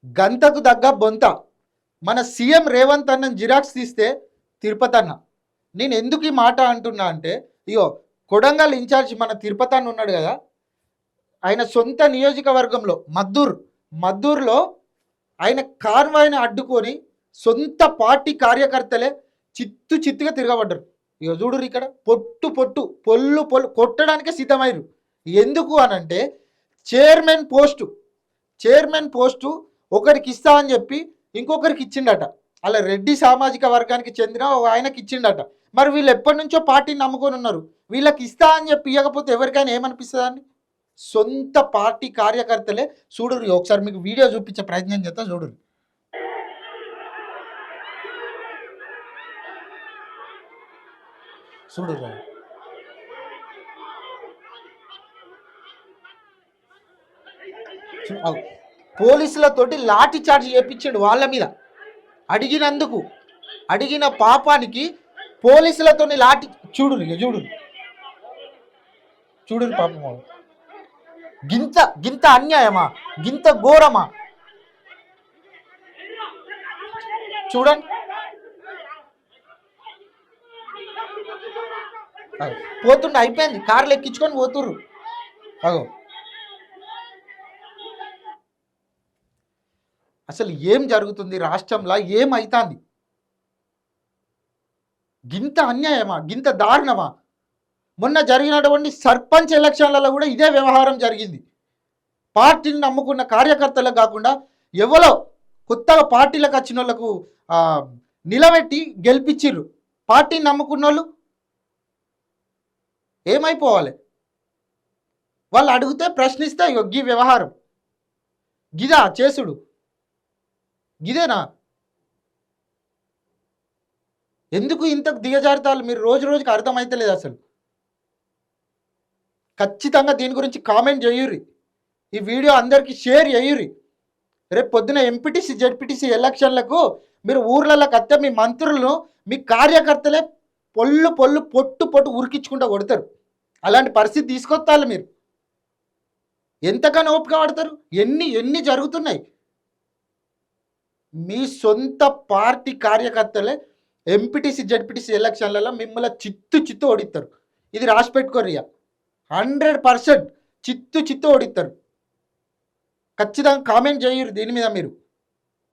గంతకు దగ్గ బొంత. మన సీఎం రేవంత్ అన్న జిరాక్స్ తీస్తే తిరుపతి అన్న. నేను ఎందుకు ఈ మాట అంటున్నా అంటే, ఇగో కొడంగల్ ఇన్ఛార్జ్ మన తిరుపతి అన్న ఉన్నాడు కదా, ఆయన సొంత నియోజకవర్గంలో మద్దూరులో ఆయన కాన్వాయ్ని అడ్డుకొని సొంత పార్టీ కార్యకర్తలే చిత్తుగా తిరగబడ్డారు. ఇక చూడరు ఇక్కడ పొల్లు కొట్టడానికే సిద్ధమయ్యారు. ఎందుకు అనంటే చైర్మన్ పోస్టు ఒకరికి ఇస్తా అని చెప్పి ఇంకొకరికి ఇచ్చిండట. అలా రెడ్డి సామాజిక వర్గానికి చెందిన ఆయనకి ఇచ్చిండట. మరి వీళ్ళు ఎప్పటి నుంచో పార్టీని నమ్ముకొని ఉన్నారు. వీళ్ళకి ఇస్తా అని చెప్పి ఇవ్వకపోతే ఎవరికైనా ఏమనిపిస్తుంది అండి? సొంత పార్టీ కార్యకర్తలే. చూడరు, ఒకసారి మీకు వీడియో చూపించే ప్రయత్నం చేస్తా, చూడరు. చూడరు పోలీసులతోటి లాఠీ చార్జ్ చేయించాడు వాళ్ళ మీద. అడిగిన పాపానికి పోలీసులతోని లాఠీ. చూడు పాపం. గింత అన్యాయమా? గింత ఘోరమా? చూడండి. పోతుండే, అయిపోయింది, కార్లు ఎక్కించుకొని పోతుర్రు. అగో అసలు ఏం జరుగుతుంది రాష్ట్రంలో? ఏమైతుంది? గింత అన్యాయమా? గింత దారుణమా? మొన్న జరిగినటువంటి సర్పంచ్ ఎలక్షన్లలో కూడా ఇదే వ్యవహారం జరిగింది. పార్టీని నమ్ముకున్న కార్యకర్తలకు కాకుండా ఎవరో కొత్తగా పార్టీలకు వచ్చిన వాళ్ళకు నిలబెట్టి గెలిపించిర్రు. పార్టీని నమ్ముకున్న వాళ్ళు ఏమైపోవాలి? వాళ్ళు అడిగితే ప్రశ్నిస్తే గీ వ్యవహారం గిదా చేసుడు? గిదేనా? ఎందుకు ఇంత దిగజారుతాలు? మీరు రోజుకి అర్థమైతలేదు అసలు. ఖచ్చితంగా దీని గురించి కామెంట్ చేయుర్రి. ఈ వీడియో అందరికీ షేర్ చేయుర్రి. రేపు పొద్దున ఎంపీటీసీ జెడ్పీటీసీ ఎలక్షన్లకు మీరు ఊర్లలోకి వస్తే మీ మంత్రులను మీ కార్యకర్తలే పొట్టు ఉరికించుకుంటూ కొడతారు. అలాంటి పరిస్థితి తీసుకొస్తారు. మీరు ఎంతగానో ఓపిక పడతారు? ఎన్ని జరుగుతున్నాయి. మీ సొంత పార్టీ కార్యకర్తలే ఎంపీటీసీ జెడ్పీటీసీ ఎలక్షన్లలో మిమ్మల్ని చిత్తు ఓడిస్తారు. ఇది రాసి పెట్టుకోరు. 100% చిత్తు ఓడిస్తారు. ఖచ్చితంగా కామెంట్ చేయరు దీని మీద మీరు.